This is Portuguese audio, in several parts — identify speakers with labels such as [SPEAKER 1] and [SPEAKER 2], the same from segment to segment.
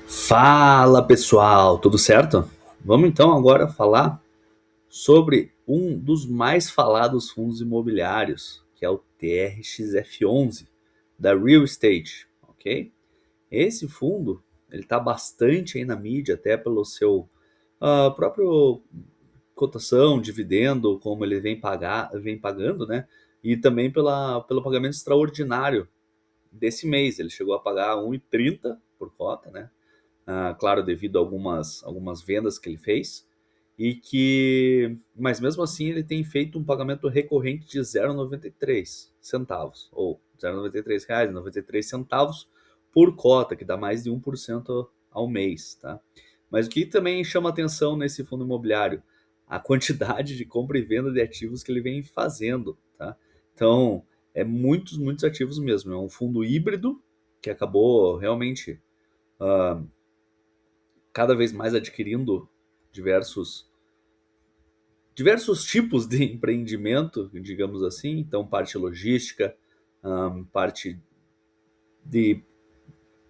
[SPEAKER 1] Fala pessoal, tudo certo? Vamos então agora falar sobre um dos mais falados fundos imobiliários, que é o TRXF11 da Real Estate, ok? Esse fundo ele está bastante aí na mídia, até pelo seu próprio cotação, dividendo, como ele vem pagando, né? E também pelo pagamento extraordinário desse mês. Ele chegou a pagar 1,30 por cota, né? Claro, devido a algumas vendas que ele fez, mas mesmo assim ele tem feito um pagamento recorrente de 0,93 centavos, ou 0,93 reais, 93 centavos por cota, que dá mais de 1% ao mês, tá? Mas o que também chama atenção nesse fundo imobiliário? A quantidade de compra e venda de ativos que ele vem fazendo, tá? Então, é muitos ativos mesmo. É um fundo híbrido que acabou realmente cada vez mais adquirindo diversos, diversos tipos de empreendimento, digamos assim. Então, parte logística, parte de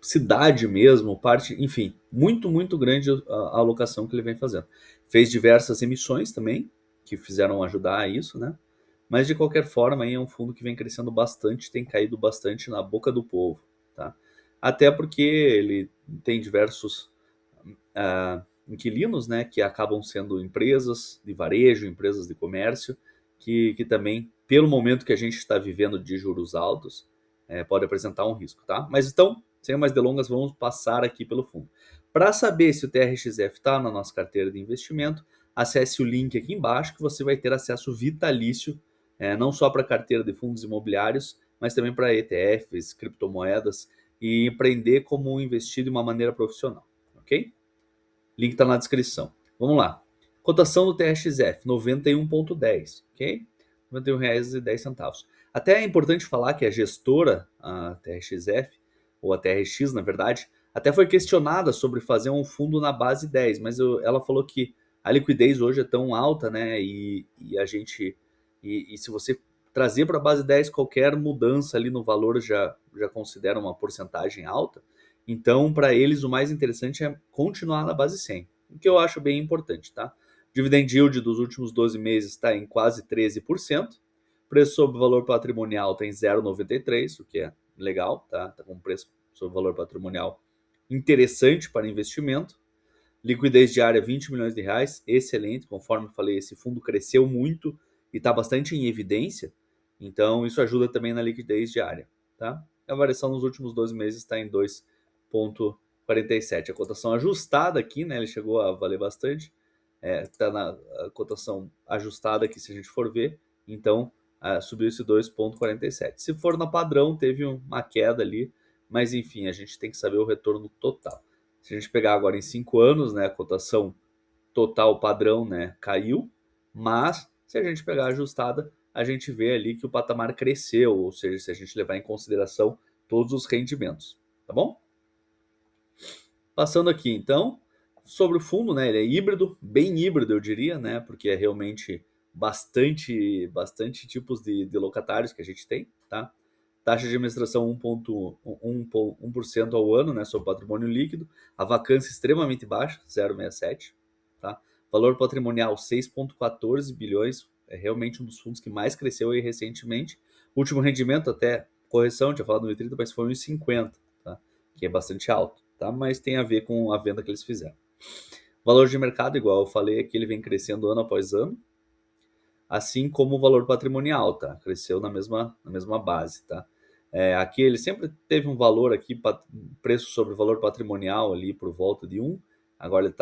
[SPEAKER 1] cidade mesmo, parte, enfim, muito grande a alocação que ele vem fazendo. Fez diversas emissões também, que fizeram ajudar a isso, né? Mas de qualquer forma, aí é um fundo que vem crescendo bastante, tem caído bastante na boca do povo, tá? Até porque ele tem diversos inquilinos, né, que acabam sendo empresas de varejo, empresas de comércio, que também, pelo momento que a gente está vivendo de juros altos, pode apresentar um risco, tá? Mas então, sem mais delongas, vamos passar aqui pelo fundo. Para saber se o TRXF está na nossa carteira de investimento, acesse o link aqui embaixo que você vai ter acesso vitalício, não só para a carteira de fundos imobiliários, mas também para ETFs, criptomoedas e empreender como investir de uma maneira profissional, ok? Link está na descrição. Vamos lá. Cotação do TRXF, 91,10, ok? R$ 91,10. Até é importante falar que a gestora, a TRXF, ou a TRX, na verdade, até foi questionada sobre fazer um fundo na base 10, mas ela falou que a liquidez hoje é tão alta, né? E a gente. E se você trazer para a base 10 qualquer mudança ali no valor já considera uma porcentagem alta. Então, para eles, o mais interessante é continuar na base 100, o que eu acho bem importante, tá? Dividend yield dos últimos 12 meses está em quase 13%. Preço sobre valor patrimonial tem 0,93, o que é legal, tá? Tá com um preço sobre valor patrimonial interessante para investimento. Liquidez diária 20 milhões de reais, excelente. Conforme eu falei, esse fundo cresceu muito e está bastante em evidência. Então, isso ajuda também na liquidez diária, tá? A variação nos últimos 12 meses está em 2,47. A cotação ajustada aqui, né? Ele chegou a valer bastante. Está na cotação ajustada aqui, se a gente for ver. Então, subiu esse 2,47. Se for na padrão, teve uma queda ali. Mas, enfim, a gente tem que saber o retorno total. Se a gente pegar agora em 5 anos, né, a cotação total padrão, né, caiu, mas se a gente pegar a ajustada, a gente vê ali que o patamar cresceu, ou seja, se a gente levar em consideração todos os rendimentos, tá bom? Passando aqui então, sobre o fundo, né, ele é híbrido, bem híbrido eu diria, né, porque é realmente bastante tipos de locatários que a gente tem, tá? Taxa de administração 1,1% ao ano, né, sobre patrimônio líquido. A vacância extremamente baixa, 0,67. Tá? Valor patrimonial 6,14 bilhões. É realmente um dos fundos que mais cresceu aí recentemente. O último rendimento, até correção, tinha falado no 30, mas foi 1,50, tá? Que é bastante alto, tá? Mas tem a ver com a venda que eles fizeram. Valor de mercado, igual eu falei aqui, ele vem crescendo ano após ano, assim como o valor patrimonial, tá? Cresceu na mesma base, tá? Aqui ele sempre teve um valor aqui, preço sobre valor patrimonial ali por volta de 1. Agora ele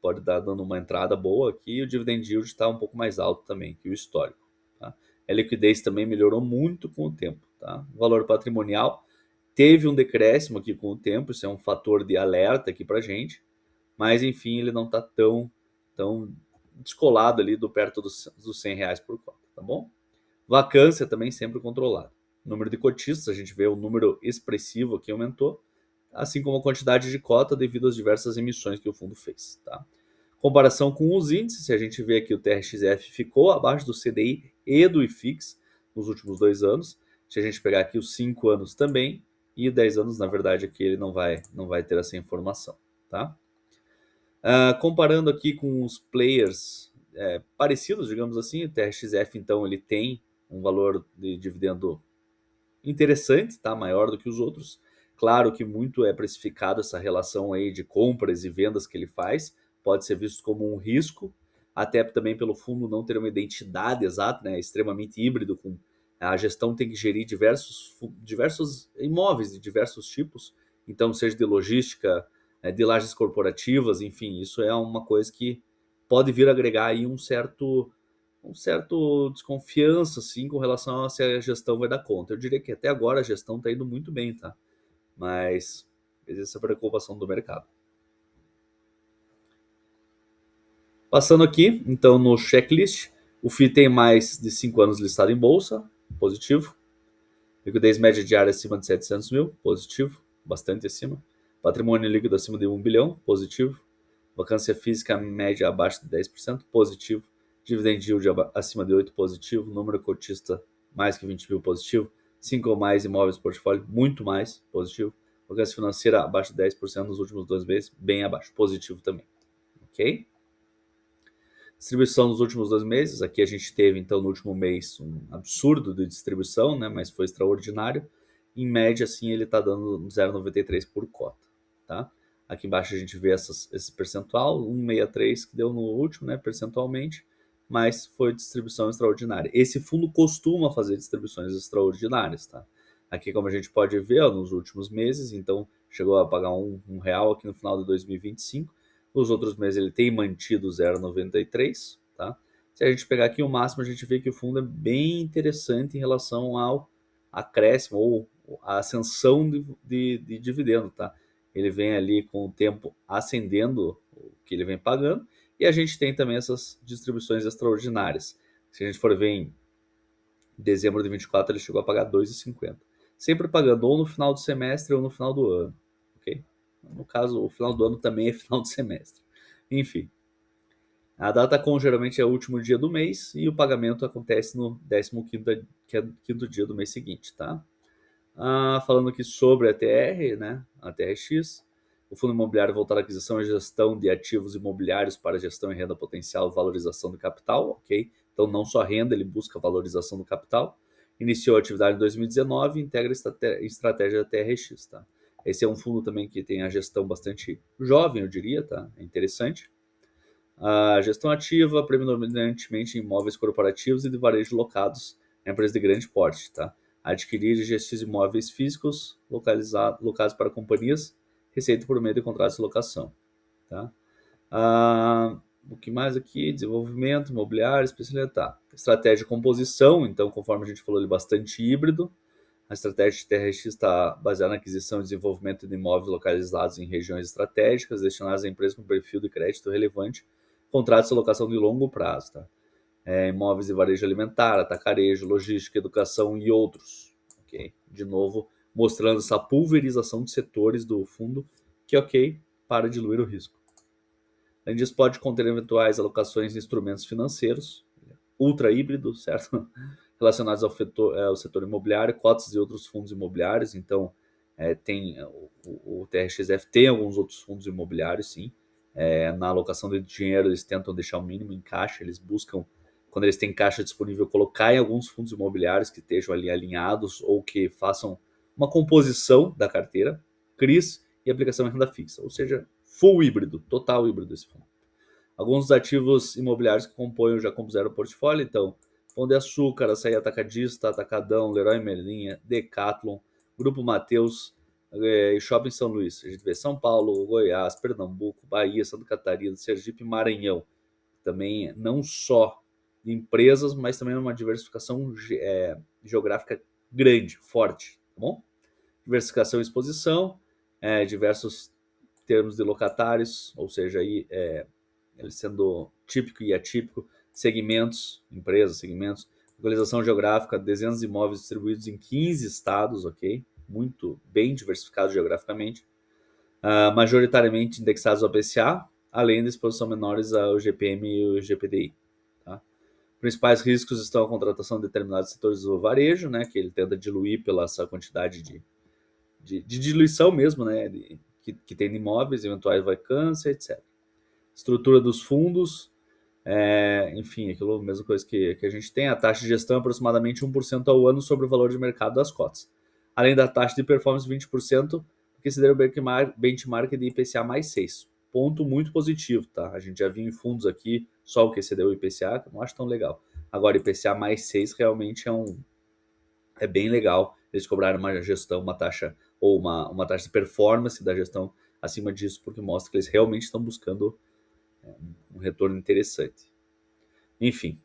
[SPEAKER 1] pode estar dando uma entrada boa aqui e o dividend yield está um pouco mais alto também que o histórico. Tá? A liquidez também melhorou muito com o tempo. Tá? O valor patrimonial teve um decréscimo aqui com o tempo, isso é um fator de alerta aqui para gente, mas enfim, ele não está tão descolado ali do perto dos R$ 100 por cota, tá bom? Vacância também sempre controlada. Número de cotistas, a gente vê o número expressivo aqui aumentou, assim como a quantidade de cota devido às diversas emissões que o fundo fez, tá? Comparação com os índices, a gente vê aqui o TRXF ficou abaixo do CDI e do IFIX nos últimos 2 anos. Se a gente pegar aqui os 5 anos também, e 10 anos, na verdade, aqui ele não vai ter essa informação, tá? Comparando aqui com os players parecidos, digamos assim, o TRXF então ele tem um valor de dividendo interessante, tá? Maior do que os outros. Claro que muito é precificado essa relação aí de compras e vendas que ele faz, pode ser visto como um risco, até também pelo fundo não ter uma identidade exata, né? É extremamente híbrido, com a gestão tem que gerir diversos imóveis de diversos tipos, então seja de logística, de lajes corporativas, enfim, isso é uma coisa que pode vir a agregar aí um certo desconfiança assim com relação a se a gestão vai dar conta. Eu diria que até agora a gestão está indo muito bem, tá? Mas existe essa preocupação do mercado. Passando aqui, então no checklist, o FII tem mais de 5 anos listado em bolsa, positivo. Liquidez média diária acima de 700 mil, positivo, bastante acima. Patrimônio líquido acima de 1 bilhão, positivo. Vacância física média abaixo de 10%, positivo. Dividend yield acima de 8%, positivo. Número cotista mais que 20 mil, positivo. 5 ou mais imóveis portfólio, muito mais, positivo. Vacância financeira abaixo de 10% nos últimos 2 meses, bem abaixo, positivo também. Ok? Distribuição nos últimos 2 meses, aqui a gente teve então no último mês um absurdo de distribuição, né, mas foi extraordinário. Em média, assim, ele está dando 0,93 por cota, tá? Aqui embaixo a gente vê esse percentual, 1,63 que deu no último, né, percentualmente, mas foi distribuição extraordinária. Esse fundo costuma fazer distribuições extraordinárias, tá? Aqui, como a gente pode ver, ó, nos últimos meses, então chegou a pagar um real aqui no final de 2025. Nos outros meses ele tem mantido 0,93, tá? Se a gente pegar aqui o máximo, a gente vê que o fundo é bem interessante em relação ao acréscimo ou a ascensão de dividendo, tá? Ele vem ali com o tempo ascendendo o que ele vem pagando e a gente tem também essas distribuições extraordinárias. Se a gente for ver em dezembro de 24, ele chegou a pagar 2,50. Sempre pagando ou no final do semestre ou no final do ano, ok? No caso, o final do ano também é final do semestre. Enfim, a data com geralmente é o último dia do mês e o pagamento acontece no 15º, que é quinto dia do mês seguinte, tá? Falando aqui sobre a TR, né? A TRX, o Fundo Imobiliário voltado à aquisição e gestão de ativos imobiliários para gestão e renda potencial, valorização do capital, ok? Então não só renda, ele busca valorização do capital. Iniciou a atividade em 2019 e integra a estratégia da TRX, tá? Esse é um fundo também que tem a gestão bastante jovem, eu diria, tá? É interessante. A gestão ativa, predominantemente em imóveis corporativos e de varejo locados em empresas de grande porte, tá? Adquirir e gestir imóveis físicos locados para companhias, receita por meio de contratos de locação, tá? O que mais aqui? Desenvolvimento imobiliário, especialidade, tá? Estratégia de composição, então, conforme a gente falou, ele é bastante híbrido. A estratégia de TRX está baseada na aquisição e desenvolvimento de imóveis localizados em regiões estratégicas, destinados a empresas com perfil de crédito relevante, contratos de locação de longo prazo, tá? Imóveis de varejo alimentar, atacarejo, logística, educação e outros, ok? De novo, mostrando essa pulverização de setores do fundo, que ok, para diluir o risco. Além disso, pode conter eventuais alocações de instrumentos financeiros, ultra híbrido, certo? Relacionados ao setor imobiliário, cotas de outros fundos imobiliários. Então, tem o TRXF tem alguns outros fundos imobiliários, sim. Na alocação de dinheiro, eles tentam deixar o mínimo em caixa, eles buscam, quando eles têm caixa disponível, colocar em alguns fundos imobiliários que estejam ali alinhados ou que façam uma composição da carteira, CRIs e aplicação em renda fixa, ou seja, full híbrido, total híbrido esse fundo. Alguns dos ativos imobiliários que compõem já compuseram o portfólio, então, Pão de Açúcar, Açaí Atacadista, Atacadão, Leroy Merlin, Decathlon, Grupo Mateus e Shopping São Luís. A gente vê São Paulo, Goiás, Pernambuco, Bahia, Santa Catarina, Sergipe e Maranhão. Também não só de empresas, mas também uma diversificação geográfica grande, forte, tá bom? Diversificação e exposição, diversos termos de locatários, ou seja, aí, ele sendo típico e atípico, segmentos, empresas, segmentos, localização geográfica, dezenas de imóveis distribuídos em 15 estados, ok? Muito bem diversificado geograficamente, majoritariamente indexados ao PCA, além da exposição menores ao GPM e ao GPDI. Tá? Principais riscos estão a contratação de determinados setores do varejo, né, que ele tenta diluir pela essa quantidade de diluição mesmo, né, que tem de imóveis, eventuais vacâncias, etc. Estrutura dos fundos, enfim, aquilo, mesma coisa que a gente tem. A taxa de gestão é aproximadamente 1% ao ano sobre o valor de mercado das cotas. Além da taxa de performance 20%, que considera o benchmark de IPCA mais 6. Ponto muito positivo, tá? A gente já viu em fundos aqui só o que excedeu o IPCA, que eu não acho tão legal. Agora, IPCA mais 6 realmente é bem legal. Eles cobraram uma gestão, uma taxa, ou uma taxa de performance da gestão acima disso, porque mostra que eles realmente estão buscando um retorno interessante. Enfim,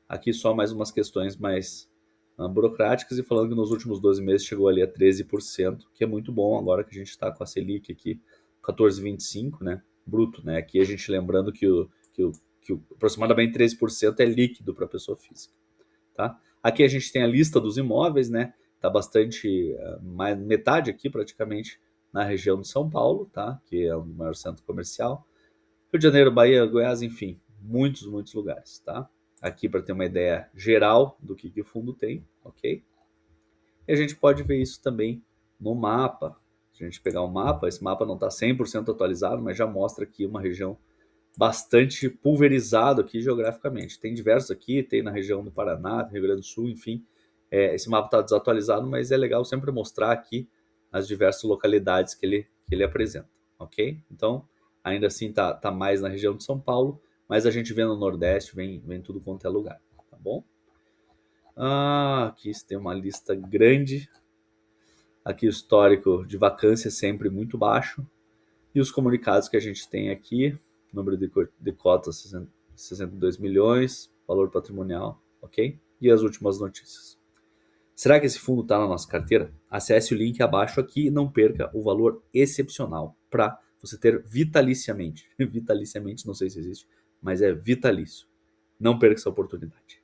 [SPEAKER 1] aqui só mais umas questões mais burocráticas, e falando que nos últimos 12 meses chegou ali a 13%, que é muito bom agora que a gente está com a Selic aqui, 14,25, né? Bruto, né? Aqui a gente lembrando que aproximadamente 13% é líquido para a pessoa física, tá? Aqui a gente tem a lista dos imóveis, né? Tá bastante, mais metade aqui praticamente na região de São Paulo, tá? Que é o maior centro comercial. Rio de Janeiro, Bahia, Goiás, enfim, muitos lugares, tá? Aqui para ter uma ideia geral do que o fundo tem, ok? E a gente pode ver isso também no mapa. Se a gente pegar o mapa, esse mapa não está 100% atualizado, mas já mostra aqui uma região bastante pulverizado aqui geograficamente. Tem diversos aqui, tem na região do Paraná, do Rio Grande do Sul, enfim. Esse mapa está desatualizado, mas é legal sempre mostrar aqui as diversas localidades que ele apresenta, ok? Então, ainda assim tá mais na região de São Paulo, mas a gente vê no Nordeste, vem tudo quanto é lugar, tá bom? Aqui tem uma lista grande. Aqui o histórico de vacância é sempre muito baixo. E os comunicados que a gente tem aqui, número de cotas 62 milhões, valor patrimonial, ok? E as últimas notícias. Será que esse fundo está na nossa carteira? Acesse o link abaixo aqui e não perca o valor excepcional para você ter vitaliciamente. Vitaliciamente, não sei se existe, mas é vitalício. Não perca essa oportunidade.